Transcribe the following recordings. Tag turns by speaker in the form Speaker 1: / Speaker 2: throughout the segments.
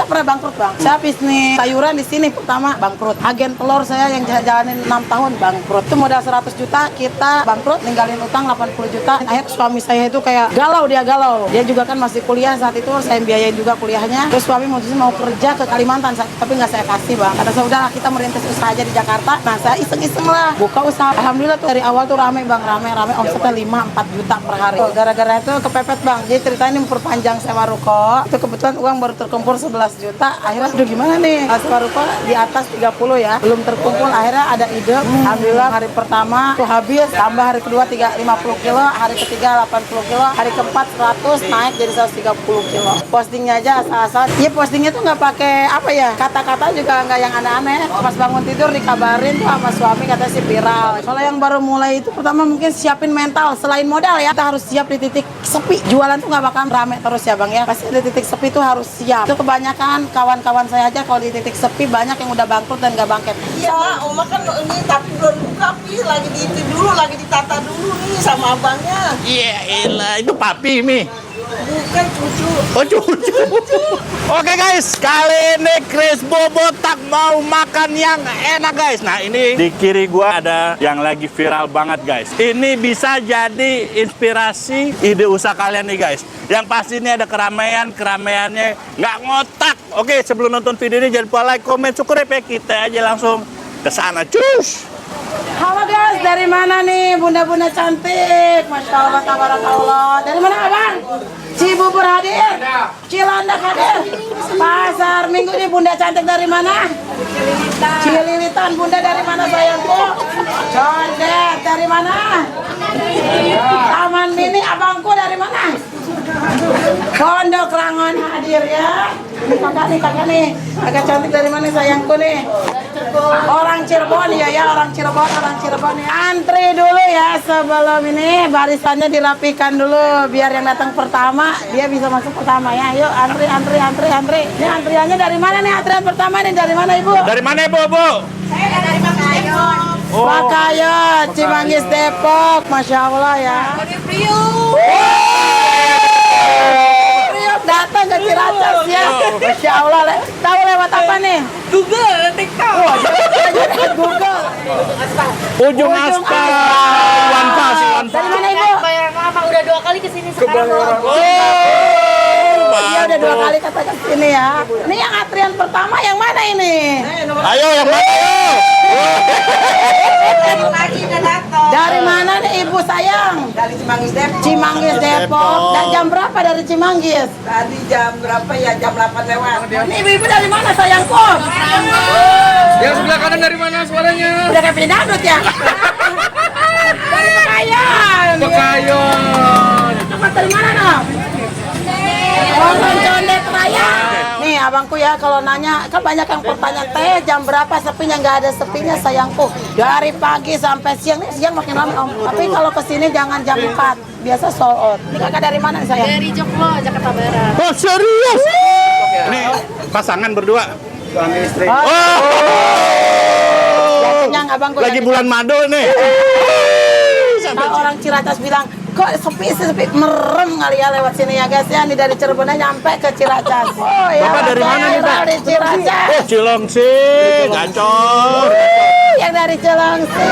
Speaker 1: Kita pernah bangkrut bang. Saya bisnis sayuran di sini pertama bangkrut. Agen telur saya yang jalanin 6 tahun bangkrut. Itu modal 100 juta kita bangkrut, ninggalin utang 80 juta. Akhirnya suami saya itu kayak galau, dia galau. Dia juga kan masih kuliah saat itu, saya biayain juga kuliahnya. Terus suami mutusin mau kerja ke Kalimantan, tapi nggak saya kasih bang. Kata saya udah kita merintis usaha aja di Jakarta. Nah saya iseng-iseng lah buka usaha. Alhamdulillah tuh dari awal tuh rame bang, rame omsetnya 5-4 juta per hari. Gara-gara itu kepepet bang. Jadi ceritanya ini memperpanjang sewa ruko. Itu kebetulan uang baru terkumpul 11 juta. Akhirnya udah gimana nih? Sewa ruko di atas 30 ya. Belum terkumpul. Akhirnya ada ide. Alhamdulillah hari pertama tuh habis. Tambah hari kedua 50 kilo. Hari ketiga 80 kilo. Hari keempat 100 naik jadi 130 kilo. Postingnya aja asal-asal. Iya postingnya tuh nggak pakai apa ya? Kata-kata juga nggak yang aneh-aneh. Pas bangun tidur dikabarin tuh sama suami katanya sih viral. Kalau yang baru mulai itu pertama mungkin siapin mental. Selain modal ya, kita harus siap di titik sepi. Jualan tuh nggak bakal rame terus ya bang ya. Pasti di titik sepi tuh harus siap. Itu kebanyakan kawan-kawan saya aja kalau di titik sepi banyak yang udah bangkrut dan nggak bangkit.
Speaker 2: Iya, Oma kan ini tapi belum buka, lagi di itu dulu, lagi ditata dulu nih sama abangnya.
Speaker 3: Iya, elah, itu papi Mi.
Speaker 2: Bukan cucu.
Speaker 3: Oh cucu. Oke guys, kali ini Chris Bobotak mau makan yang enak guys. Nah ini di kiri gua ada yang lagi viral banget guys. Ini bisa jadi inspirasi ide usaha kalian nih guys. Yang pasti ini ada keramaiannya nggak ngotak. Oke, sebelum nonton video ini jangan lupa like, comment, subscribe ya. Kita aja langsung ke sana. Cus.
Speaker 1: Halo guys, dari mana nih bunda-bunda cantik? Masya Allah, tabarakallah. Dari mana abang? Cibubur hadir, Cilandak hadir. Pasar Minggu nih bunda cantik dari mana? Cililitan. Bunda dari mana sayangku? Condet dari mana? Taman Mini abangku dari mana? Pondok Rangon hadir ya. Kakak nih, agak cantik dari mana sayangku nih? Orang Cirebon ya, orang Cirebon ya. Antri dulu ya sebelum ini barisannya dirapikan dulu biar yang datang pertama dia bisa masuk pertama ya. Yuk antri. Ini antriannya dari mana nih? Antrian pertama nih dari mana ibu?
Speaker 3: Dari mana ibu?
Speaker 2: Saya dari Makassar.
Speaker 3: Oh.
Speaker 1: Pakayot, Cimanggis Depok, Masya Allah ya.
Speaker 2: Priuk.
Speaker 1: Datang ke Ciracas ya. Masya Allah. Tahu lewat apa nih?
Speaker 2: Google, TikTok.
Speaker 1: Wah, jangan Google.
Speaker 3: Ujung aspal. Wanpas.
Speaker 1: Dari mana ibu?
Speaker 4: Bayar apa? Udah 2 kali kesini sekarang.
Speaker 1: Dia udah 2 kali kata kesini ya. Ini yang antrian pertama yang mana ini?
Speaker 3: Ayo yang mana ayo.
Speaker 2: Lagi udah datang.
Speaker 1: Dari mana nih ibu sayang?
Speaker 2: Dari Cimanggis Depok.
Speaker 1: Cimanggis Depok. Dan jam berapa dari Cimanggis?
Speaker 2: Tadi jam berapa ya? Jam 8 lewat.
Speaker 1: Ini ibu-ibu dari mana sayangku?
Speaker 5: Yang sebelah kanan dari mana suaranya?
Speaker 1: Udah kayak pedadut ya? Dari Pekayon.
Speaker 5: Pekayon.
Speaker 1: Tempat dari mana dong? Condet Raya. Nih abangku ya kalau nanya kan banyak yang pertanyaan teh jam berapa sepinya, nggak ada sepinya sayangku. Dari pagi sampai siang, nih siang makin lama om. Tapi kalau kesini jangan jam 4, biasa sold out. Ini kakak dari mana nih sayang?
Speaker 4: Dari Joglo, Jakarta Barat.
Speaker 3: Oh serius? Ini pasangan berdua.
Speaker 5: Suami istri.
Speaker 1: Oh.
Speaker 3: Oh.
Speaker 1: Ya, kenyang abangku.
Speaker 3: Lagi
Speaker 1: ya,
Speaker 3: bulan madu nih.
Speaker 1: Kalau orang Ciracas bilang kok sepi merem kali ya lewat sini ya guys ya. Ini dari Cirebonnya nyampe ke Ciracas. Oh ya.
Speaker 3: Bapak dari mana nih, Pak?
Speaker 1: Dari Ciracas.
Speaker 3: Oh Cilengsi, gacor.
Speaker 1: Yang dari Cilengsi.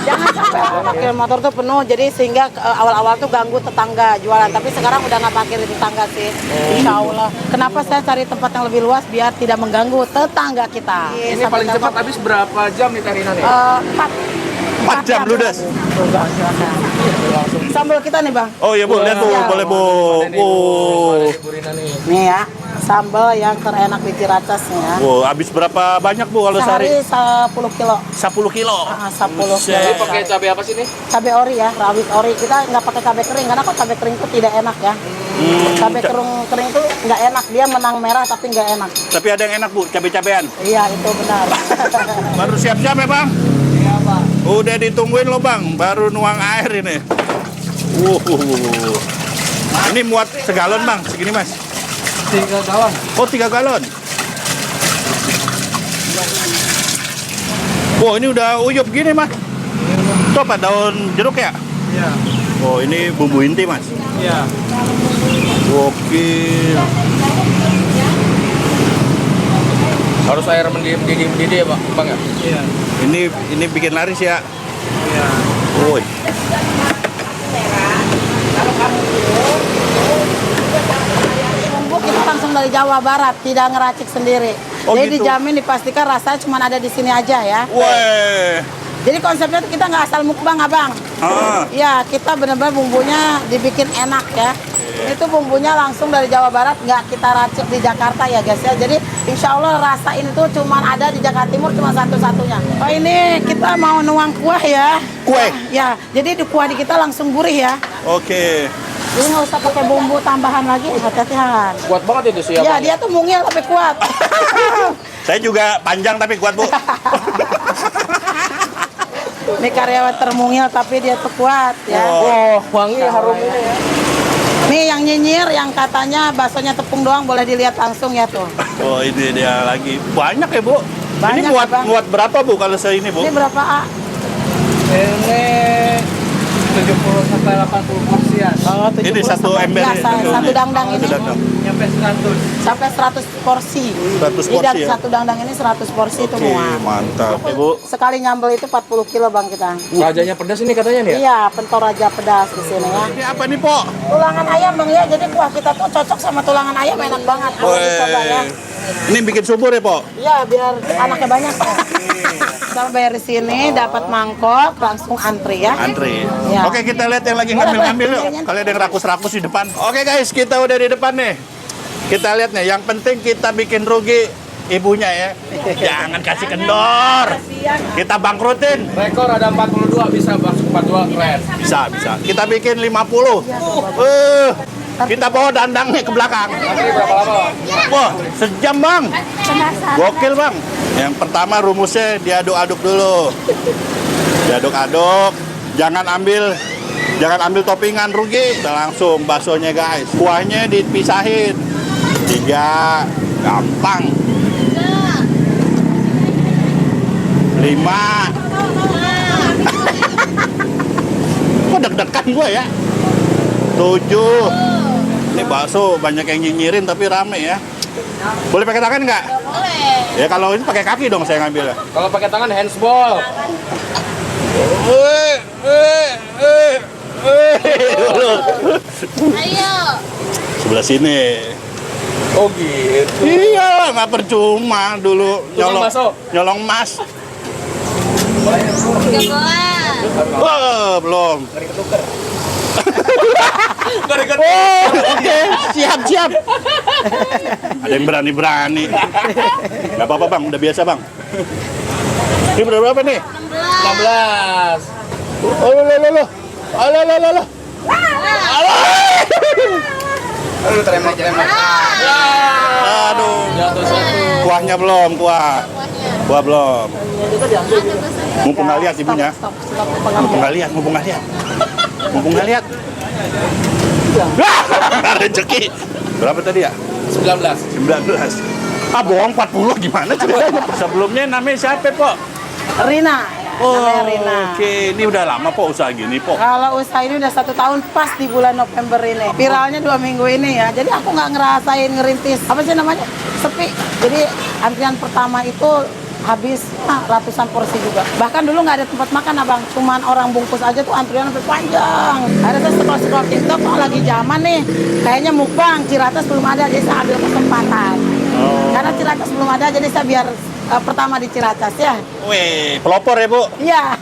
Speaker 1: Jangan sampai parkir motor tuh penuh, jadi sehingga awal-awal tuh ganggu tetangga jualan. Tapi sekarang udah nggak parkir di tetangga sih. Insya Allah. Kenapa saya cari tempat yang lebih luas biar tidak mengganggu tetangga kita.
Speaker 5: Ini paling cepat habis berapa jam nih Tarina nih?
Speaker 3: 4 jam ludes.
Speaker 1: Sambal kita nih bang.
Speaker 3: Oh iya bu, lihat bu, boleh bu.
Speaker 1: Nih ya, sambal yang terenak di Ciracas nih ya.
Speaker 3: Bu, habis berapa banyak bu kalau
Speaker 1: Sehari
Speaker 3: sehari?
Speaker 1: 10 kilo.
Speaker 3: 10 kilo.
Speaker 1: 10 kilo.
Speaker 5: Ini pakai cabai apa sih nih?
Speaker 1: Cabai ori ya, rawit ori. Kita nggak pakai cabai kering karena kok cabai kering itu tidak enak ya. Cabai kering itu nggak enak, dia menang merah tapi nggak enak.
Speaker 3: Tapi ada yang enak bu, cabai-cabean.
Speaker 1: Iya itu benar.
Speaker 3: Baru siap-siap ya bang?
Speaker 5: Iya pak.
Speaker 3: Udah ditungguin loh bang, baru nuang air ini. Ini muat segalon bang, segini mas?
Speaker 5: 3 galon.
Speaker 3: Oh 3 galon. Wow ini udah uyup gini mas. Itu apa, daun jeruk ya?
Speaker 5: Iya.
Speaker 3: Oh ini bumbu inti mas.
Speaker 5: Iya.
Speaker 3: Gokil.
Speaker 5: Harus air mendidih ya, Bang ya?
Speaker 6: Iya.
Speaker 3: Ini bikin laris ya.
Speaker 6: Iya.
Speaker 3: Woi.
Speaker 1: Bumbu kita langsung dari Jawa Barat, tidak ngeracik sendiri.
Speaker 3: Oh,
Speaker 1: Jadi
Speaker 3: gitu.
Speaker 1: dijamin dipastikan rasanya cuma ada di sini aja ya.
Speaker 3: Weh.
Speaker 1: Jadi konsepnya tuh kita nggak asal mukbang abang.
Speaker 3: Ah.
Speaker 1: Ya kita benar-benar bumbunya dibikin enak ya. Ini tuh bumbunya langsung dari Jawa Barat, nggak kita racik di Jakarta ya guys ya. Jadi insya Allah rasa ini tuh cuma ada di Jakarta Timur, cuma satu-satunya. Oh ini kita mau nuang kuah ya.
Speaker 3: Kue.
Speaker 1: Ya, jadi di kuah di kita langsung gurih ya.
Speaker 3: Oke.
Speaker 1: Jadi nggak usah pakai bumbu tambahan lagi, hati-hati Han.
Speaker 5: Kuat banget itu sih ya,
Speaker 1: Ya
Speaker 5: Bang.
Speaker 1: dia tuh mungil tapi kuat.
Speaker 3: Saya juga panjang tapi kuat, Bu.
Speaker 1: Ini karyawan termungil tapi dia tuh kuat ya.
Speaker 5: Oh, wangi harumnya ya.
Speaker 1: Nih yang nyinyir yang katanya baksonya tepung doang boleh dilihat langsung ya tuh.
Speaker 3: Oh, ini dia lagi. Banyak ya, Bu?
Speaker 1: Banyak,
Speaker 3: ini muat,
Speaker 1: Bang.
Speaker 3: muat berapa, Bu, kalau saya ini, Bu?
Speaker 1: Ini berapa A?
Speaker 6: Ini 70 sampai 80 porsian.
Speaker 1: Oh,
Speaker 3: Ini
Speaker 1: 70
Speaker 3: satu
Speaker 1: sampai-
Speaker 3: ember
Speaker 1: ya,
Speaker 3: ini,
Speaker 1: satu dangdang ini
Speaker 3: Satu dangdang.
Speaker 6: Nyampe 100.
Speaker 1: sampai 100 porsi.
Speaker 3: 100
Speaker 1: Jadi
Speaker 3: porsi
Speaker 1: dari
Speaker 3: ya?
Speaker 1: satu dangdang ini 100 porsi itu
Speaker 3: Oke,
Speaker 1: muat.
Speaker 3: mantap. Bu,
Speaker 1: Sekali nyambel itu 40 kilo Bang kita.
Speaker 5: Rajanya pedas ini katanya nih ya?
Speaker 1: Iya, pentor raja pedas di sini ya.
Speaker 3: ini apa nih, Po?
Speaker 1: Tulangan ayam Bang ya, jadi kuah kita tuh cocok sama tulangan ayam enak banget. Boleh dicoba ya.
Speaker 3: Ini bikin subur ya, Po?
Speaker 1: Iya, biar anaknya banyak. Kita bayar di sini, dapat mangkok, langsung antri ya.
Speaker 3: Antri.
Speaker 1: Ya.
Speaker 3: Oke, kita lihat yang lagi
Speaker 1: Boleh,
Speaker 3: ngambil-ngambil yuk.
Speaker 1: boleh.
Speaker 3: Kalian ada yang rakus-rakus di depan. Oke, guys, kita udah di depan nih. Kita lihat nih, yang penting kita bikin rugi ibunya ya. Jangan kasih kendor. Kita bangkrutin.
Speaker 5: Rekor ada 42, bisa masuk 42, keren.
Speaker 3: Bisa, bisa. Kita bikin 50. Kita bawa dandangnya ke belakang.
Speaker 5: Nanti berapa lama, Bang?
Speaker 3: Wah, sejam, Bang. Gokil, Bang. Yang pertama rumusnya diaduk-aduk dulu. Diaduk-aduk. Jangan ambil toppingan, rugi. Kita langsung baksonya, guys. Kuahnya dipisahin. 3. Gampang. 5. Kok deg-degan gua ya? 7. Ini bakso banyak yang nyinyirin tapi rame ya. Boleh pakai tangan nggak?
Speaker 4: Boleh.
Speaker 3: Ya kalau ini pakai kaki dong saya ngambilnya.
Speaker 5: Kalau pakai tangan handsball.
Speaker 4: Ayo.
Speaker 3: Sebelah sini.
Speaker 5: Oh gitu.
Speaker 3: Iya, nggak percuma dulu
Speaker 5: Tukang bakso.
Speaker 3: nyolong emas.
Speaker 4: Jagoan.
Speaker 3: Oh, belum.
Speaker 5: Nggak dekat.
Speaker 3: Oh, oke, siap. Ada yang berani-berani. Nggak apa-apa, Bang, udah biasa, Bang. Ini berapa nih?
Speaker 5: 16.
Speaker 3: Oh, lo. Alah.
Speaker 5: Aduh, teremlek.
Speaker 3: Aduh.
Speaker 5: Jatuh satu.
Speaker 3: Kuahnya belum, kuah belum. Mumpung nggak lihat ibunya. Mumpung nggak lihat. Rezeki. Berapa tadi ya?
Speaker 5: 19.
Speaker 3: 19. Ah, bohong 40 gimana ceritanya? Sebelumnya namanya siapa, Pok?
Speaker 1: Rina. Namanya Rina.
Speaker 3: Oke, ini udah lama, Pok, usaha gini, Pok.
Speaker 1: Kalau usaha ini udah 1 tahun pas di bulan November ini. Viralnya 2 minggu ini ya. Jadi aku nggak ngerasain ngerintis. Apa sih namanya? Sepi. Jadi antrian pertama itu habis ratusan porsi juga. Bahkan dulu nggak ada tempat makan abang. Cuman orang bungkus aja tuh antrian sampai panjang. Ada saya scroll TikTok, kok lagi zaman nih. Kayaknya mukbang, Ciracas belum ada. Jadi saya ambil kesempatan. Karena Ciracas belum ada, jadi saya biar pertama di Ciracas ya.
Speaker 3: Wih, pelopor ya, Bu?
Speaker 1: Iya.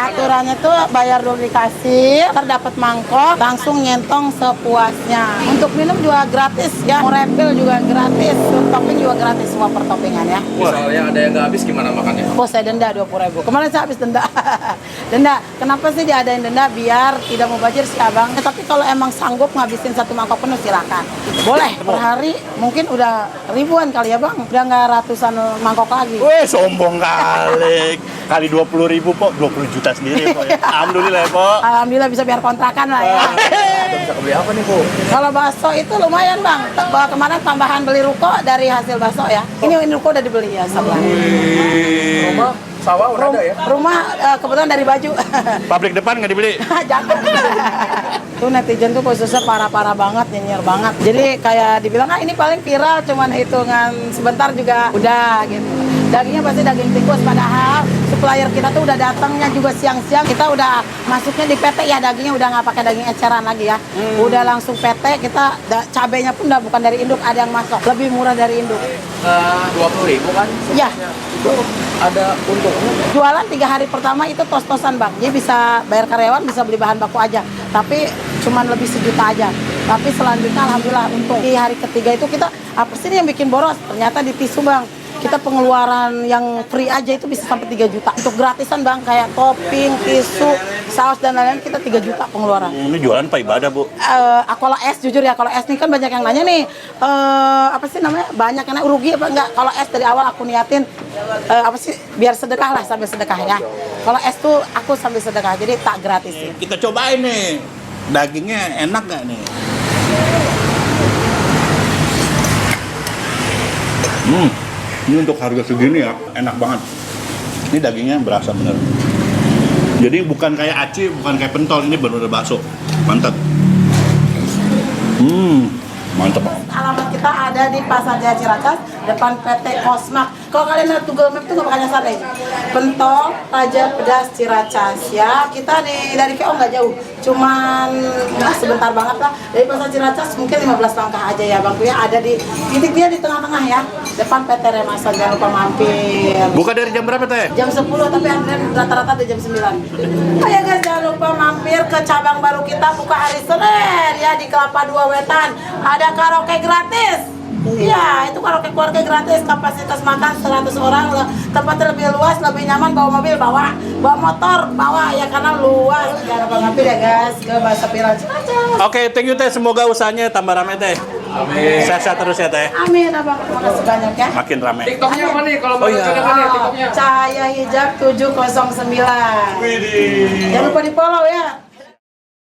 Speaker 1: Aturannya tuh bayar dulu di kasir, terdapat mangkok, langsung nyentong sepuasnya. Untuk minum juga gratis ya, mau refill juga gratis, topping juga gratis semua per toppingan ya.
Speaker 5: Misalnya ada yang nggak habis gimana makannya?
Speaker 1: Oh saya denda 20.000. Kemarin saya habis denda. Denda. Kenapa sih diadain denda? Biar tidak mubazir sih abang. Tapi kalau emang sanggup ngabisin 1 mangkok penuh silakan. Boleh. Per hari mungkin udah ribuan kali ya bang. Udah nggak ratusan mangkok lagi.
Speaker 3: Wih, sombong kali. Kali 20.000, Pok. 20 juta sendiri, Pok. Ya. Alhamdulillah, ya, Pok.
Speaker 1: Alhamdulillah bisa biar kontrakan lah ya.
Speaker 5: Bisa beli apa nih, Bu?
Speaker 1: Kalau bakso itu lumayan bang. Kemarin tambahan beli ruko dari hasil bakso ya. Ini ruko udah dibeli ya sebelah.
Speaker 3: Wih.
Speaker 5: Sawah udah ada ya?
Speaker 1: Rumah kebetulan dari baju.
Speaker 3: Pabrik depan nggak dibeli.
Speaker 1: Jangan. Tuh netizen tuh khususnya parah-parah banget, nyinyir banget. Jadi kayak dibilang, ah ini paling viral, cuman hitungan sebentar juga udah gitu. Dagingnya pasti daging tikus, padahal supplier kita tuh udah datangnya juga siang-siang. Kita udah masuknya di PT ya, dagingnya udah nggak pakai daging eceran lagi ya. Udah langsung PT, kita cabenya pun udah bukan dari induk, ada yang masuk. Lebih murah dari induk.
Speaker 5: 20.000 kan?
Speaker 1: Ya.
Speaker 5: Itu ada untungnya.
Speaker 1: Jualan 3 hari pertama itu tos-tosan bang, dia bisa bayar karyawan, bisa beli bahan baku aja, tapi cuman lebih sejuta aja. Tapi selanjutnya alhamdulillah untung. Di hari ketiga itu kita apa sih yang bikin boros? Ternyata di tisu bang. Kita pengeluaran yang free aja itu bisa sampai 3 juta. Untuk gratisan bang, kayak topping, tisu, saus dan lain-lain kita 3 juta pengeluaran.
Speaker 3: Ini jualan apa ibadah, Bu?
Speaker 1: Kalau es jujur ya, kalau es nih kan banyak yang nanya nih, apa sih namanya? Banyak yang nanya, rugi apa enggak? Kalau es dari awal aku niatin apa sih, biar sedekah lah, sambil sedekah ya. Kalau es tuh aku sambil sedekah, jadi tak gratis sih.
Speaker 3: Kita cobain nih. Dagingnya enak nggak nih? Ini untuk harga segini ya, enak banget. Ini dagingnya berasa bener. Jadi bukan kayak aci, bukan kayak pentol, ini bener-bener bakso. Mantap. Mantap banget.
Speaker 1: Alamat kita ada di Pasar Jaya Ciracas, depan PT Kosmak. Kalau kalian lihat Google Map tuh gak bakal nyasar deh. Pentol Raja Pedas Ciracas ya. Kita dari KO nggak jauh, cuman sebentar banget lah. Dari Pasar Ciracas mungkin 15 langkah aja ya bang. Ya ada di titik dia di tengah-tengah ya, depan PT Remasan. Jangan lupa mampir.
Speaker 3: Buka dari jam berapa teh?
Speaker 1: Jam 10 tapi antrian rata-rata di jam 9. Ayo guys, jangan lupa mampir ke cabang baru kita buka hari Senin ya di Kelapa 2 Wetan. Ada karaoke gratis. Iya, itu karaoke keluarga gratis, kapasitas makan 100 orang, tempatnya lebih luas, lebih nyaman, bawa mobil, bawa motor, bawa ya karena luas. Jangan lupa mampir ya guys ke Bakso Viral Ciracas.
Speaker 3: Oke, thank you teh. Semoga usahanya tambah rame teh.
Speaker 5: Amin.
Speaker 3: Sehat-sehat terus ya teh.
Speaker 1: Amin abang, terima kasih banyak ya.
Speaker 3: Makin rame.
Speaker 5: TikToknya apa nih? Kalau mau
Speaker 3: iya.
Speaker 5: ngecek apa nih TikToknya?
Speaker 1: Cahaya Hijab 709. Jangan lupa di follow ya.